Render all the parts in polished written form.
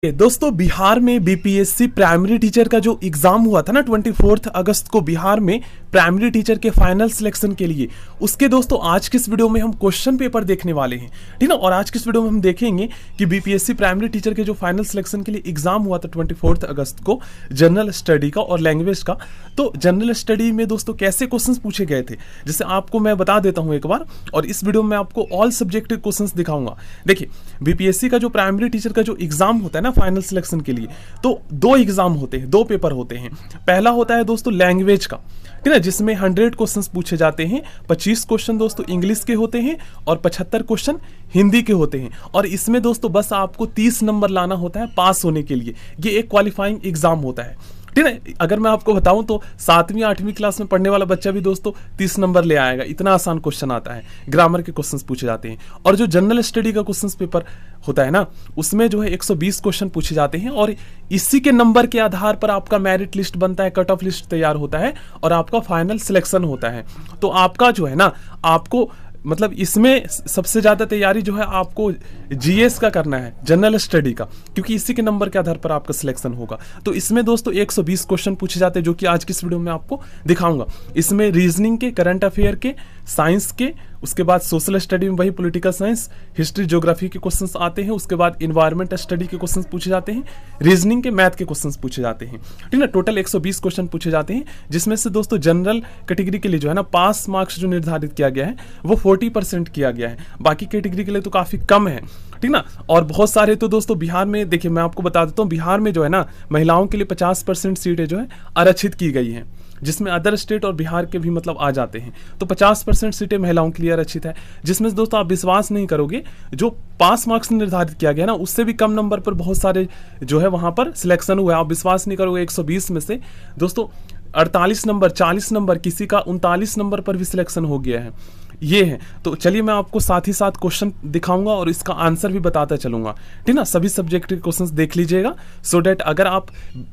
दोस्तों बिहार में BPSC primary teacher का जो एग्जाम हुआ था ना 24 अगस्त को बिहार में प्राइमरी टीचर के फाइनल सिलेक्शन के लिए, उसके दोस्तों आज की इस वीडियो में हम क्वेश्चन पेपर देखने वाले हैं, ठीक ना। और आज की इस वीडियो में हम देखेंगे कि बीपीएससी प्राइमरी टीचर के जो फाइनल सिलेक्शन के लिए एग्जाम हुआ था 24 अगस्त को जनरल स्टडी का और लैंग्वेज का, तो जनरल स्टडी में दोस्तों कैसे क्वेश्चन पूछे गए थे, जैसे आपको मैं बता देता हूँ एक बार। और इस वीडियो में आपको ऑल सब्जेक्टिव क्वेश्चन दिखाऊंगा। देखिए बीपीएससी का जो प्राइमरी टीचर का जो एग्जाम होता है ना फाइनल सिलेक्शन के लिए, तो दो एग्जाम होते हैं, दो पेपर होते हैं। पहला होता है दोस्तों लैंग्वेज का, ठीक है, जिसमें 100 क्वेश्चंस पूछे जाते हैं। 25 क्वेश्चन दोस्तों इंग्लिश के होते हैं और 75 क्वेश्चन हिंदी के होते हैं। और इसमें दोस्तों बस आपको 30 नंबर लाना होता है पास होने के लिए। ये एक क्वालिफाइंग एग्जाम होता है, ठीक है। अगर मैं आपको बताऊं तो 7वीं 8वीं क्लास में पढ़ने वाला बच्चा भी दोस्तों 30 नंबर ले आएगा, इतना आसान क्वेश्चन आता है। ग्रामर के क्वेश्चंस पूछे जाते हैं। और जो जनरल स्टडी का क्वेश्चंस पेपर होता है ना, उसमें जो है 120 क्वेश्चन पूछे जाते हैं और इसी के नंबर के आधार पर आपका मेरिट लिस्ट बनता है, कट ऑफ लिस्ट तैयार होता है और आपका फाइनल सिलेक्शन होता है। तो आपका जो है ना, आपको मतलब इसमें सबसे ज्यादा तैयारी जो है आपको जीएस का करना है, जनरल स्टडी का, क्योंकि इसी के नंबर के आधार पर आपका सिलेक्शन होगा। तो इसमें दोस्तों 120 क्वेश्चन पूछे जाते हैं, जो कि आज की इस वीडियो में आपको दिखाऊंगा। इसमें रीजनिंग के, करंट अफेयर के, साइंस के, उसके बाद सोशल स्टडी में वही पॉलिटिकल साइंस, हिस्ट्री, ज्योग्राफी के क्वेश्चंस आते हैं। उसके बाद इन्वायरमेंट स्टडी के क्वेश्चंस पूछे जाते हैं, रीजनिंग के, मैथ के क्वेश्चंस पूछे जाते हैं, ठीक है। टोटल 120 क्वेश्चन पूछे जाते हैं, जिसमें से दोस्तों जनरल कैटेगरी के लिए जो है ना पास मार्क्स जो निर्धारित किया गया है वो 40% किया गया है। बाकी कैटेगरी के लिए तो काफी कम है, ठीक ना। और बहुत सारे तो दोस्तों बिहार में, देखिए मैं आपको बता देता हूँ, बिहार में जो है ना महिलाओं के लिए 50% सीटें जो है आरक्षित की गई हैं, जिसमें अदर स्टेट और बिहार के भी मतलब आ जाते हैं। तो 50% सीटें महिलाओं के लिए आरक्षित है, जिसमें दोस्तों आप विश्वास नहीं करोगे, जो पास मार्क्स निर्धारित किया गया ना उससे भी कम नंबर पर बहुत सारे जो है वहां पर सिलेक्शन हुआ है। आप विश्वास नहीं करोगे, 120 में से दोस्तों 48 नंबर, 40 नंबर, किसी का 39 नंबर पर भी सिलेक्शन हो गया है। ये है। तो चलिए मैं आपको साथ ही साथ क्वेश्चन दिखाऊंगा और इसका आंसर भी बताता चलूंगा, ठीक ना। सभी सब्जेक्ट के क्वेश्चंस देख लीजिएगा, सो डेट अगर आप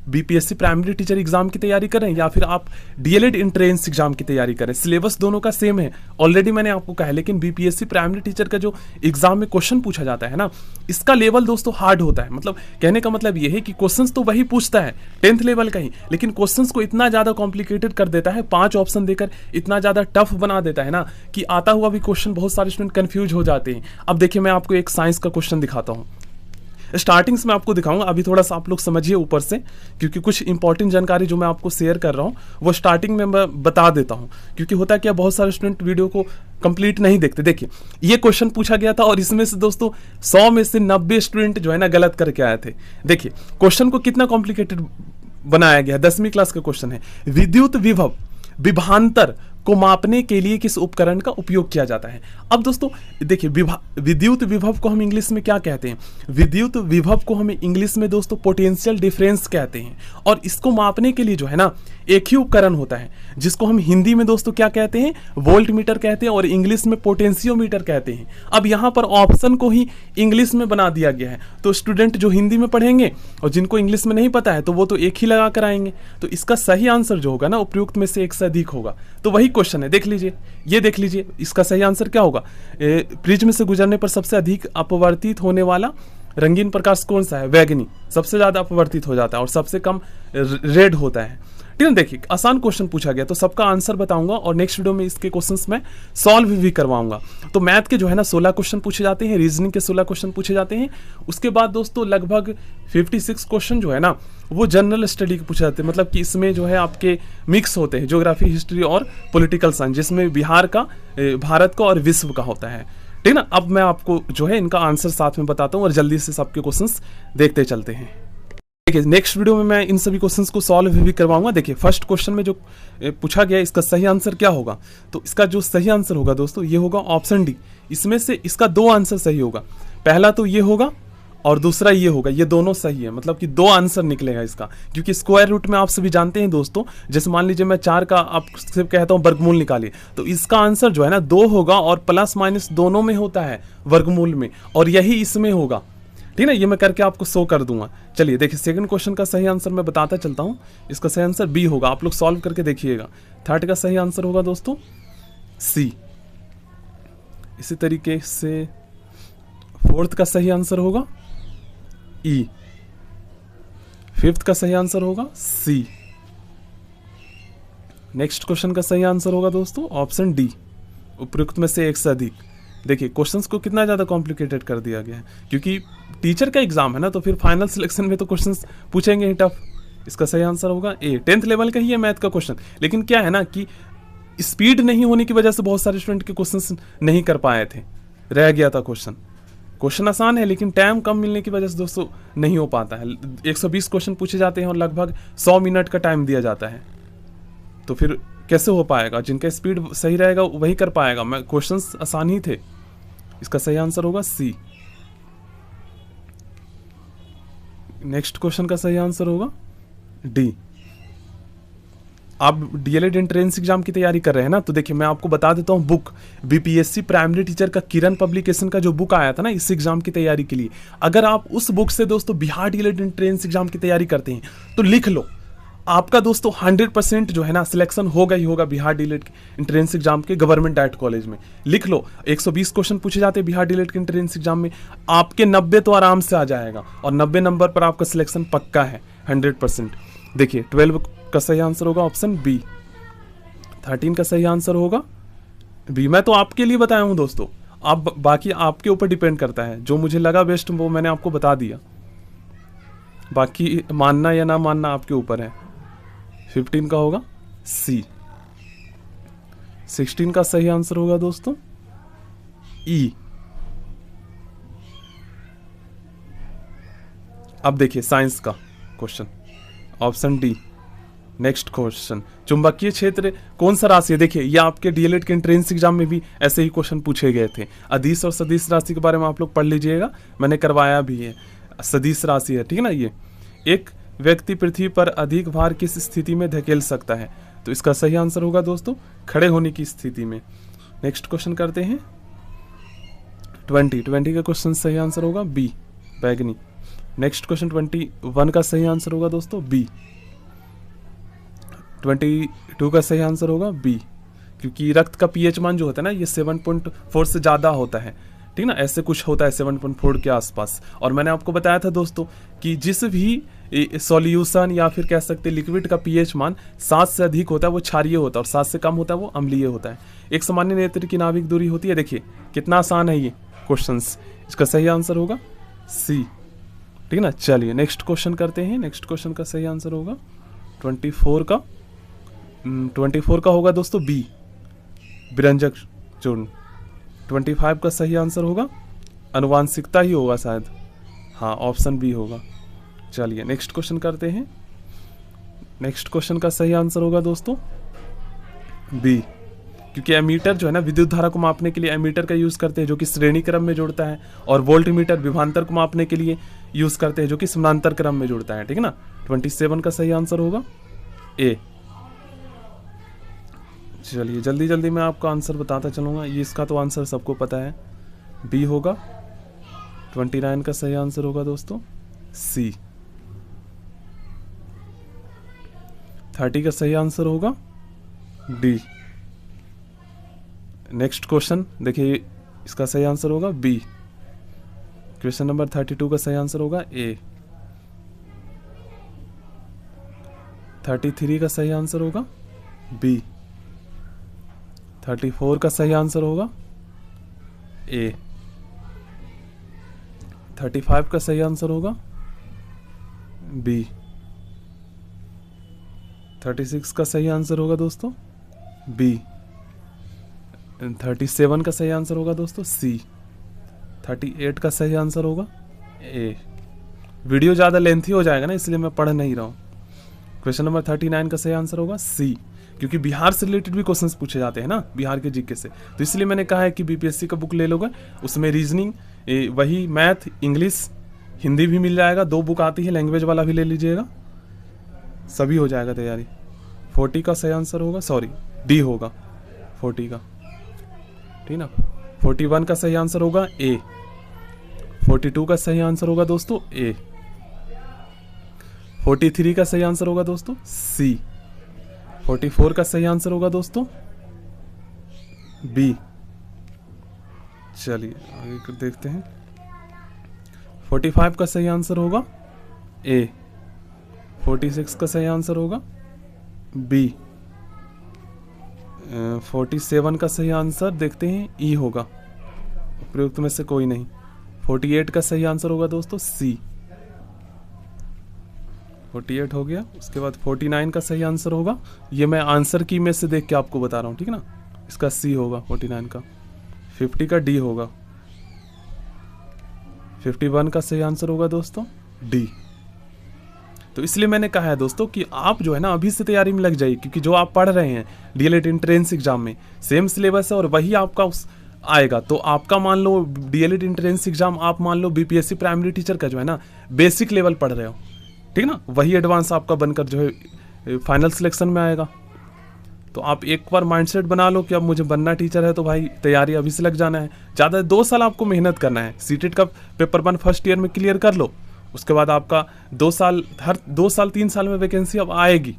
बीपीएससी प्राइमरी टीचर एग्जाम की तैयारी करें या फिर आप डीएलएड एंट्रेंस एग्जाम की तैयारी करें, सिलेबस दोनों का सेम है, ऑलरेडी मैंने आपको कहा है। लेकिन बीपीएससी प्राइमरी टीचर का जो एग्जाम में क्वेश्चन पूछा जाता है ना, इसका लेवल दोस्तों हार्ड होता है। मतलब कहने का मतलब यह है कि क्वेश्चंस तो वही पूछता है 10th लेवल का ही, लेकिन क्वेश्चंस को इतना ज्यादा कॉम्प्लिकेटेड कर देता है, 5 ऑप्शन देकर इतना ज्यादा टफ बना देता है ना कि आता हुआ भी क्वेश्चन बहुत सारे स्टूडेंट कंफ्यूज हो जाते हैं। अब देखिए मैं आपको एक साइंस का क्वेश्चन दिखाता हूं। स्टार्टिंग से मैं आपको दिखाऊंगा, अभी थोड़ा सा आप लोग समझिए ऊपर से, क्योंकि कुछ इंपॉर्टेंट जानकारी जो मैं आपको शेयर कर रहा हूं वो स्टार्टिंग में मैं बता देता हूं, क्योंकि होता क्या बहुत सारे स्टूडेंट वीडियो को कंप्लीट नहीं देखते। देखिए ये क्वेश्चन पूछा गया था और इसमें से दोस्तों 100 में से 90 स्टूडेंट जो है ना गलत करके आए थे। देखिए क्वेश्चन को कितना कॉम्प्लिकेटेड बनाया गया, 10वीं क्लास का क्वेश्चन है। विद्युत विभव विभवांतर को मापने के लिए किस उपकरण का उपयोग किया जाता है। अब दोस्तों देखिए विद्युत विभव को हम इंग्लिश में क्या कहते हैं, विद्युत विभव को हम इंग्लिश में दोस्तों पोटेंशियल डिफरेंस कहते हैं। और इसको मापने के लिए जो है ना एक ही उपकरण होता है, जिसको हम हिंदी में दोस्तों क्या कहते हैं, वोल्ट मीटर कहते हैं, और इंग्लिश में पोटेंशियोमीटर कहते हैं। अब यहाँ पर ऑप्शन को ही इंग्लिश में बना दिया गया है, तो स्टूडेंट जो हिंदी में पढ़ेंगे और जिनको इंग्लिश में नहीं पता है तो वो तो एक ही लगा कर आएंगे। तो इसका सही आंसर जो होगा ना उपयुक्त में से एक से अधिक होगा। तो वही क्वेश्चन है, देख लीजिए, ये देख लीजिए इसका सही आंसर क्या होगा। प्रिज्म से गुजरने पर सबसे अधिक अपवर्तित होने वाला रंगीन प्रकाश कौन सा है, बैगनी सबसे ज्यादा अपवर्तित हो जाता है और सबसे कम रेड होता है, ठीक है। देखिए आसान क्वेश्चन पूछा गया, तो सबका आंसर बताऊंगा और नेक्स्ट वीडियो में इसके क्वेश्चंस मैं सॉल्व भी करवाऊंगा। तो मैथ के जो है ना 16 क्वेश्चन पूछे जाते हैं, रीजनिंग के 16 क्वेश्चन पूछे जाते हैं। उसके बाद दोस्तों लगभग 56 क्वेश्चन जो है ना वो जनरल स्टडी के पूछे जाते हैं, मतलब कि इसमें जो है आपके मिक्स होते हैं, ज्योग्राफी, हिस्ट्री और पॉलिटिकल साइंस, जिसमें बिहार का, भारत का और विश्व का होता है, ठीक ना। अब मैं आपको जो है इनका आंसर साथ में बताता हूँ और जल्दी से सबके क्वेश्चंस देखते चलते हैं। देखिए नेक्स्ट वीडियो में मैं इन सभी क्वेश्चंस को सॉल्व भी करवाऊंगा। देखिए फर्स्ट क्वेश्चन में जो पूछा गया इसका सही आंसर क्या होगा, तो इसका जो सही आंसर होगा दोस्तों ये होगा ऑप्शन डी। इसमें से इसका 2 आंसर सही होगा, पहला तो ये होगा और दूसरा ये होगा, ये दोनों सही है, मतलब कि 2 आंसर निकलेगा इसका। क्योंकि स्क्वायर रूट में आप सभी जानते हैं दोस्तों, जैसे मान लीजिए मैं 4 का आपसे कहता हूँ वर्गमूल निकालिए, तो इसका आंसर जो है ना 2 होगा और प्लस माइनस दोनों में होता है वर्गमूल में, और यही इसमें होगा, ठीक है। ये मैं करके आपको शो कर दूंगा। चलिए देखिए सेकंड क्वेश्चन का सही आंसर मैं बताता चलता हूं, इसका सही आंसर बी होगा, आप लोग सॉल्व करके देखिएगा। थर्ड का सही आंसर होगा दोस्तों सी। इसी तरीके से फोर्थ का सही आंसर होगा ई, फिफ्थ का सही आंसर होगा सी। नेक्स्ट क्वेश्चन का सही आंसर होगा दोस्तों ऑप्शन डी, उपयुक्त में से एक से अधिक। देखिए क्वेश्चंस को कितना ज़्यादा कॉम्प्लिकेटेड कर दिया गया है, क्योंकि टीचर का एग्जाम है ना, तो फिर फाइनल सिलेक्शन में तो क्वेश्चंस पूछेंगे ही टफ। इसका सही आंसर होगा ए, 10th लेवल का ही है मैथ का क्वेश्चन। लेकिन क्या है ना कि स्पीड नहीं होने की वजह से बहुत सारे स्टूडेंट के क्वेश्चंस नहीं कर पाए थे, रह गया था क्वेश्चन आसान है लेकिन टाइम कम मिलने की वजह से दोस्तों नहीं हो पाता है। 120 क्वेश्चन पूछे जाते हैं और लगभग 100 मिनट का टाइम दिया जाता है, तो फिर कैसे हो पाएगा? जिनका स्पीड सही रहेगा वही कर पाएगा। मैं क्वेश्चंस आसान ही थे। इसका सही आंसर होगा सी। नेक्स्ट क्वेश्चन का सही आंसर होगा डी। आप डीएलएड एंट्रेंस एग्जाम की तैयारी कर रहे हैं ना, तो देखिए मैं आपको बता देता हूँ बुक बीपीएससी प्राइमरी टीचर का किरण पब्लिकेशन का जो बुक आया था ना इस एग्जाम की तैयारी के लिए, अगर आप उस बुक से दोस्तों बिहार डीएलएड एंट्रेंस एग्जाम की तैयारी करते हैं तो लिख लो, आपका दोस्तों 100% जो है ना सिलेक्शन होगा ही होगा बिहार डीएलएड एंट्रेंस एग्जाम के गवर्नमेंट डाइट कॉलेज में। लिख लो, 120 क्वेश्चन पूछे जाते हैं बिहार डीएलएड के एंट्रेंस एग्जाम में, आपके 90 तो आराम से आ जाएगा और 90 नंबर पर आपका सिलेक्शन पक्का है 100%। देखिए 12 का सही आंसर होगा ऑप्शन बी, 13 का सही आंसर होगा बी। मैं तो आपके लिए बताया हूं दोस्तों, आप बाकी आपके ऊपर डिपेंड करता है, जो मुझे लगा बेस्ट वो मैंने आपको बता दिया, बाकी मानना या ना मानना आपके ऊपर है। 15 का होगा सी। 16 का सही आंसर होगा दोस्तों ई। अब देखिए साइंस का question option D. Next question, चुंबकीय क्षेत्र कौन सा राशि है? देखिए ये आपके डीएलएड के एंट्रेंस एग्जाम में भी ऐसे ही क्वेश्चन पूछे गए थे। अदिश और सदिश राशि के बारे में आप लोग पढ़ लीजिएगा, मैंने करवाया भी है। सदिश राशि है, ठीक है ना। ये एक व्यक्ति पृथ्वी पर अधिक भार किस स्थिति में धकेल सकता है? तो इसका सही आंसर होगा दोस्तों खड़े होने की स्थिति में। नेक्स्ट क्वेश्चन करते हैं 20 का क्वेश्चन सही आंसर होगा बी, बैगनी। नेक्स्ट क्वेश्चन 21 का सही आंसर होगा दोस्तों बी। 22 का सही आंसर होगा बी, क्योंकि रक्त का पीएच मान जो होता है ना ये 7.4 से ज़्यादा होता है, ठीक ना, ऐसे कुछ होता है 7.4 के आसपास। और मैंने आपको बताया था दोस्तों कि जिस भी सॉल्यूशन या फिर कह सकते लिक्विड का पीएच मान 7 से अधिक होता है वो क्षारीय होता है, और 7 से कम होता है वो अम्लीय होता है। एक सामान्य नेत्र की नाभिक दूरी होती है। देखिए कितना आसान है ये क्वेश्चंस। इसका सही आंसर होगा सी, ठीक है ना। चलिए नेक्स्ट क्वेश्चन करते हैं। नेक्स्ट क्वेश्चन का सही आंसर होगा 24 का होगा दोस्तों बी, विरंजक चूर्ण। 25 का सही आंसर होगा अनुवांशिकता ही होगा शायद, हाँ ऑप्शन बी होगा। चलिए नेक्स्ट क्वेश्चन करते हैं। नेक्स्ट क्वेश्चन का सही आंसर होगा दोस्तों बी, क्योंकि एमीटर जो है ना विद्युत धारा को मापने के लिए एमीटर का यूज करते हैं जो कि श्रेणी क्रम में जुड़ता है, और वोल्ट मीटर विभवांतर को मापने के लिए यूज करते हैं जो कि समानांतर क्रम में जुड़ता है, ठीक है ना। 27 का सही आंसर होगा ए। चलिए जल्दी जल्दी मैं आपको आंसर बताता चलूँगा, ये इसका तो आंसर सबको पता है, बी होगा। 29 का सही आंसर होगा दोस्तों सी। 30 का सही आंसर होगा डी। नेक्स्ट क्वेश्चन देखिए, इसका सही आंसर होगा बी। क्वेश्चन नंबर 32 का सही आंसर होगा ए। 33 का सही आंसर होगा बी। 34 का सही आंसर होगा ए। 35 का सही आंसर होगा बी। 36 का सही आंसर होगा दोस्तों बी। 37 का सही आंसर होगा दोस्तों सी। 38 का सही आंसर होगा ए। वीडियो ज़्यादा लेंथी हो जाएगा ना, इसलिए मैं पढ़ नहीं रहा हूँ। क्वेश्चन नंबर 39 का सही आंसर होगा सी, क्योंकि बिहार से रिलेटेड भी क्वेश्चंस पूछे जाते हैं ना, बिहार के जीके से, तो इसलिए मैंने कहा है कि बीपीएससी का बुक ले लोगे, उसमें रीजनिंग वही मैथ इंग्लिश हिंदी भी मिल जाएगा। 2 बुक आती है, लैंग्वेज वाला भी ले लीजिएगा, सभी हो जाएगा तैयारी। 40 का सही आंसर होगा, सॉरी डी होगा 40 का, ठीक ना। 41 का सही आंसर होगा ए। 42 का सही आंसर होगा दोस्तों ए। 43 का सही आंसर होगा दोस्तों सी। 44 का सही आंसर होगा दोस्तों बी। चलिए आगे देखते हैं। 45 का सही आंसर होगा ए। 46 का सही आंसर होगा बी। 47 का सही आंसर देखते हैं ई होगा, उपयुक्त में से कोई नहीं। 48 का सही आंसर होगा दोस्तों सी। 48 हो गया। उसके बाद 49 का सही आंसर होगा, ये मैं आंसर की में से देख के आपको बता रहा हूँ, ठीक है ना, इसका सी होगा 49 का। 50 का डी होगा। 51 का सही आंसर होगा दोस्तों डी। तो इसलिए मैंने कहा है दोस्तों कि आप जो है ना अभी से तैयारी में लग जाइए, क्योंकि जो आप पढ़ रहे हैं डीएलएड एंट्रेंस एग्जाम में सेम सिलेबस है और वही आपका आएगा। तो आपका मान लो डीएलएड एंट्रेंस एग्जाम आप मान लो बीपीएससी प्राइमरी टीचर का जो है ना बेसिक लेवल पढ़ रहे हो, ठीक है ना, वही एडवांस आपका बनकर जो है फाइनल सिलेक्शन में आएगा। तो आप एक बार माइंडसेट बना लो कि अब मुझे बनना टीचर है, तो भाई तैयारी अभी से लग जाना है। ज़्यादा 2 साल आपको मेहनत करना है। सीटेट का पेपर 1 फर्स्ट ईयर में क्लियर कर लो, उसके बाद आपका 2 साल, हर 2 साल 3 साल में वैकेंसी अब आएगी,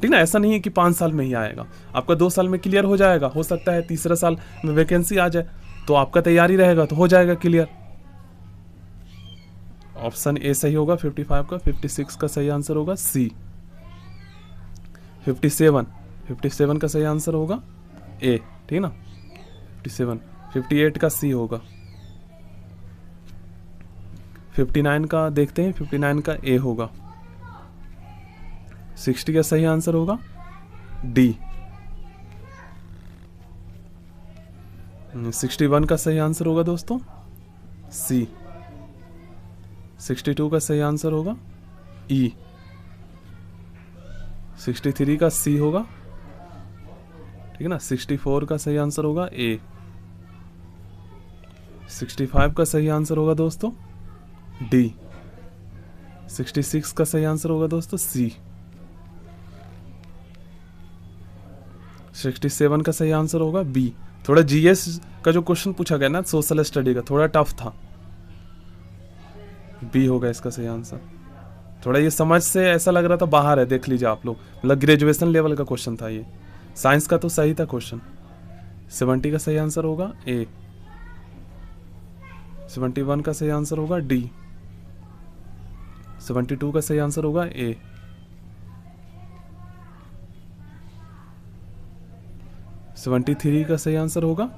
ठीक ना। ऐसा नहीं है कि 5 साल में ही आएगा, आपका 2 साल में क्लियर हो जाएगा। हो सकता है तीसरा साल में वैकेंसी आ जाए, तो आपका तैयारी रहेगा तो हो जाएगा क्लियर। ऑप्शन ए सही होगा 55 का। 56 का सही आंसर होगा सी। 57 का सही आंसर होगा ए, ठीक ना। 58 का सी होगा। 59 का देखते हैं, 59 का ए होगा। 60 का सही आंसर होगा डी। 61 का सही आंसर होगा दोस्तों सी। 62 का सही आंसर होगा ई। 63 का सी होगा, ठीक है ना। 64 का सही आंसर होगा ए। 65 का सही आंसर होगा दोस्तों डी। 66 का सही आंसर होगा दोस्तों सी। 67 का सही आंसर होगा बी। थोड़ा जीएस का जो क्वेश्चन पूछा गया ना सोशल स्टडी का थोड़ा टफ था, बी होगा इसका सही आंसर। थोड़ा ये समझ से ऐसा लग रहा था बाहर है, देख लीजिए आप लोग, मतलब ग्रेजुएशन लेवल का क्वेश्चन था ये। साइंस का तो सही था क्वेश्चन। 70 का सही आंसर होगा ए। 71 का सही आंसर होगा डी। 72 का सही आंसर होगा ए। 73 का सही आंसर होगा,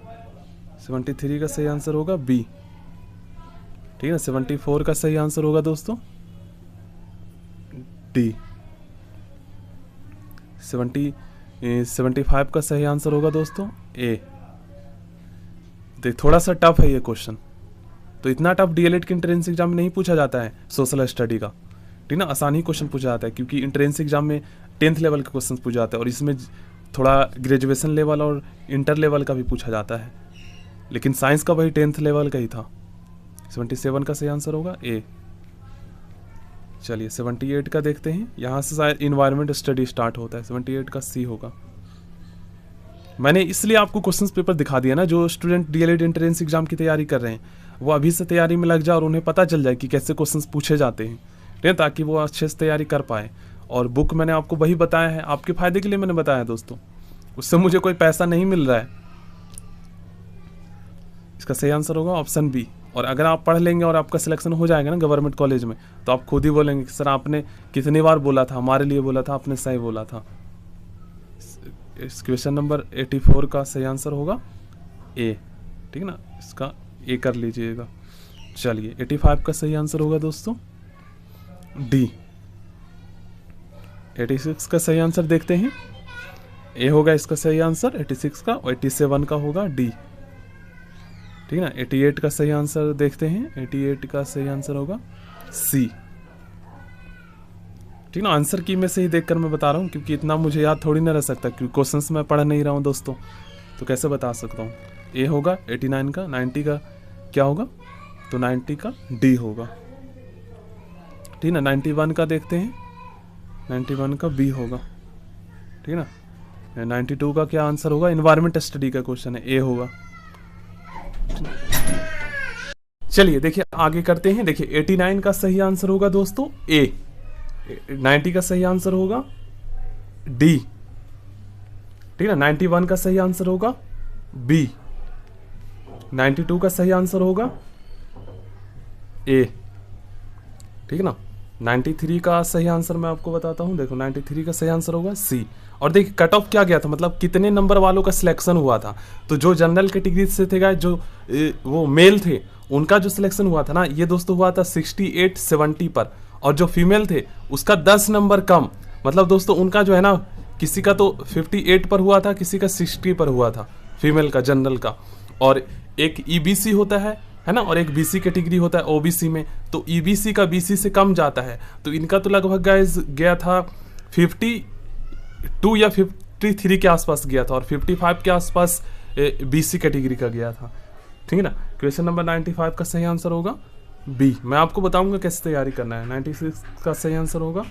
73 का सही आंसर होगा बी, ठीक है। 74 का सही आंसर होगा दोस्तों डी। 75 का सही आंसर होगा दोस्तों ए। देख थोड़ा सा टफ है ये क्वेश्चन, तो इतना टफ डीएलएड के एंट्रेंस एग्जाम में नहीं पूछा जाता है सोशल स्टडी का, ठीक ना। आसानी क्वेश्चन पूछा जाता है क्योंकि एंट्रेंस एग्जाम में 10th लेवल का क्वेश्चन पूछा जाता है और इसमें थोड़ा ग्रेजुएशन लेवल और इंटर लेवल का भी पूछा जाता है, लेकिन साइंस का वही 10th लेवल का ही था। 77 का सही आंसर होगा ए। चलिए 78 का देखते हैं, यहाँ से शायद इन्वायरमेंट स्टडी स्टार्ट होता है। 78 का सी होगा। मैंने इसलिए आपको क्वेश्चंस पेपर दिखा दिया ना, जो स्टूडेंट डीएलएड एंट्रेंस एग्जाम की तैयारी कर रहे हैं वो अभी से तैयारी में लग जाए और उन्हें पता चल जाए कि कैसे क्वेश्चंस पूछे जाते हैं, ठीक है, ताकि वो अच्छे से तैयारी कर पाए। और बुक मैंने आपको वही बताया है, आपके फायदे के लिए मैंने बताया दोस्तों, उससे मुझे कोई पैसा नहीं मिल रहा है। इसका सही आंसर होगा ऑप्शन बी। और अगर आप पढ़ लेंगे और आपका सिलेक्शन हो जाएगा ना गवर्नमेंट कॉलेज में, तो आप खुद ही बोलेंगे कि सर आपने कितनी बार बोला था, हमारे लिए बोला था, आपने सही बोला था। इस क्वेश्चन नंबर 84 का सही आंसर होगा ए, ठीक है ना। इसका ए कर लीजिएगा। चलिए 85 का सही आंसर होगा दोस्तों डी। 86 का सही आंसर देखते हैं, ए होगा इसका सही आंसर 86 का, और 87 का होगा डी, ठीक है ना। 88 का सही आंसर देखते हैं, 88 का सही आंसर होगा सी, ठीक ना। आंसर की में से ही देखकर मैं बता रहा हूँ, क्योंकि इतना मुझे याद थोड़ी ना रह सकता, क्योंकि क्वेश्चंस मैं पढ़ नहीं रहा हूँ दोस्तों, तो कैसे बता सकता हूँ। ए होगा 89 का। 90 का क्या होगा, तो 90 का डी होगा, ठीक ना। 91 का देखते हैं, 91 का बी होगा, ठीक है ना। 92 का क्या आंसर होगा, इन्वायरमेंट स्टडी का क्वेश्चन है, ए होगा। चलिए देखिए आगे करते हैं। देखिए 89 का सही आंसर होगा दोस्तों ए। 90 का सही आंसर होगा डी, ठीक है ना। 91 का सही आंसर होगा बी। 92 का सही आंसर होगा ए, ठीक है ना। 93 का सही आंसर मैं आपको बताता हूँ। देखो 93 का सही आंसर होगा सी। और देखिए कट ऑफ क्या गया था, मतलब कितने नंबर वालों का सिलेक्शन हुआ था। तो जो जनरल कैटेगरी से थे गाइस, जो वो मेल थे, उनका जो सिलेक्शन हुआ था ना, ये दोस्तों हुआ था 68-70 पर। और जो फीमेल थे उसका 10 नंबर कम, मतलब दोस्तों उनका जो है ना, किसी का तो 58 पर हुआ था, किसी का 60 पर हुआ था, फीमेल का, जनरल का। और एक ईबीसी होता है ना, और एक बीसी कैटेगरी होता है ओबीसी में। तो ईबीसी का बीसी से कम जाता है, तो इनका तो लगभग गाइस गया था 52 या 53 के आसपास गया था, और 55 के आसपास बीसी कैटेगरी का गया था। ठीक है ना। क्वेश्चन नंबर 95 का सही आंसर होगा बी। मैं आपको बताऊंगा कैसे तैयारी करना है। 96 का सही आंसर होगा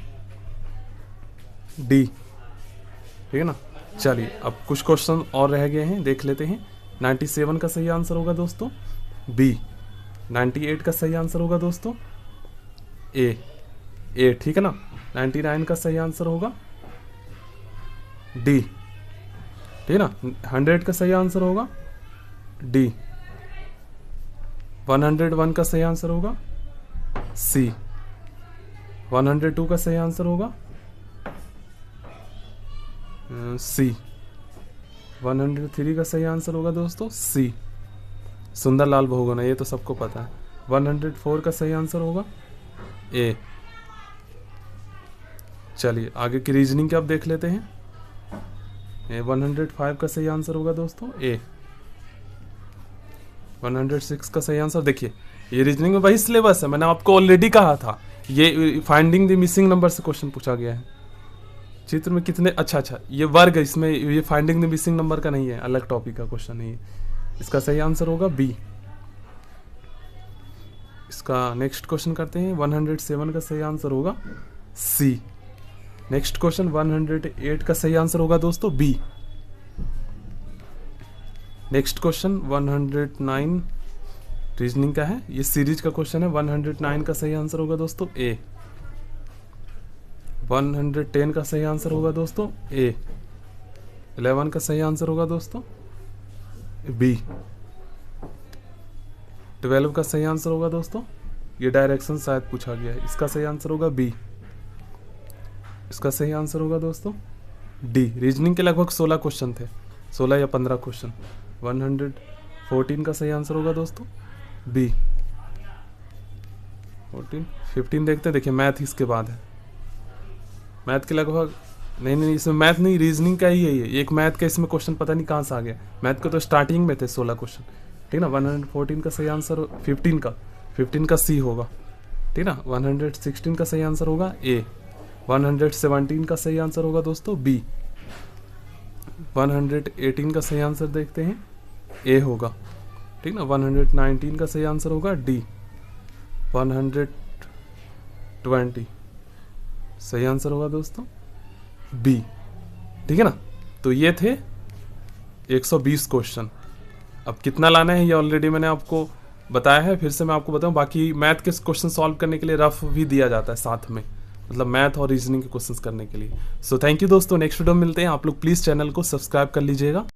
डी। ठीक है ना। चलिए अब कुछ क्वेश्चन और रह गए हैं, देख लेते हैं। 97 का सही आंसर होगा दोस्तों बी। 98 का सही आंसर होगा दोस्तों ए। ठीक है ना। 99 का सही आंसर होगा डी। ठीक है ना। 100 का सही आंसर होगा डी। 101 का सही आंसर होगा सी। 102 का सही आंसर होगा सी। 103 का सही आंसर होगा दोस्तों सी, सुंदरलाल बहुगुणा, ये तो सबको पता है। 104 का सही आंसर होगा ए। चलिए आगे की रीजनिंग क्या अब देख लेते हैं। 105 का सही आंसर होगा दोस्तों ए। 106 का सही आंसर, देखिए ये रीजनिंग में वही सिलेबस है, मैंने आपको ऑलरेडी कहा था। ये फाइंडिंग द मिसिंग नंबर से क्वेश्चन पूछा गया है। चित्र में कितने, अच्छा ये वर्ग है, इसमें ये फाइंडिंग द मिसिंग नंबर का नहीं है, अलग टॉपिक का क्वेश्चन नहीं है। इसका सही आंसर होगा बी। इसका नेक्स्ट क्वेश्चन करते हैं। 107 का सही आंसर होगा सी। नेक्स्ट क्वेश्चन 108 का सही आंसर होगा दोस्तों बी। नेक्स्ट क्वेश्चन 109 रीजनिंग का है, ये सीरीज का क्वेश्चन है। 109 का सही आंसर होगा दोस्तों ए। 110 का सही आंसर होगा दोस्तों ए। 11 का सही आंसर होगा दोस्तों बी। 12 का सही आंसर होगा दोस्तों, ये डायरेक्शन शायद पूछा गया है, इसका सही आंसर होगा बी। इसका सही आंसर होगा दोस्तों डी। रीजनिंग के लगभग 16 क्वेश्चन थे, 16 या 15 क्वेश्चन। 114 का सही आंसर होगा दोस्तों बी। 15 देखते हैं। देखिए मैथ इसके बाद है, मैथ के लगभग नहीं इसमें मैथ नहीं, रीजनिंग का ही है ये। एक मैथ का इसमें क्वेश्चन पता नहीं कहाँ से आ गया, मैथ के तो स्टार्टिंग में थे 16 क्वेश्चन। ठीक ना। 114 का सही आंसर 15 का सी होगा। ठीक ना। 116 का सही आंसर होगा ए। 117 का सही आंसर होगा दोस्तों बी। 118 का सही आंसर देखते हैं ए होगा। ठीक ना। 119 का सही आंसर होगा डी। 120 सही आंसर होगा दोस्तों बी। ठीक है ना। तो ये थे 120 क्वेश्चन। अब कितना लाना है ये ऑलरेडी मैंने आपको बताया है, फिर से मैं आपको बताऊं। बाकी मैथ के क्वेश्चन सॉल्व करने के लिए रफ भी दिया जाता है साथ में, मतलब मैथ और रीजनिंग के क्वेश्चंस करने के लिए। सो थैंक यू दोस्तों, नेक्स्ट वीडियो में मिलते हैं। आप लोग प्लीज़ चैनल को सब्सक्राइब कर लीजिएगा।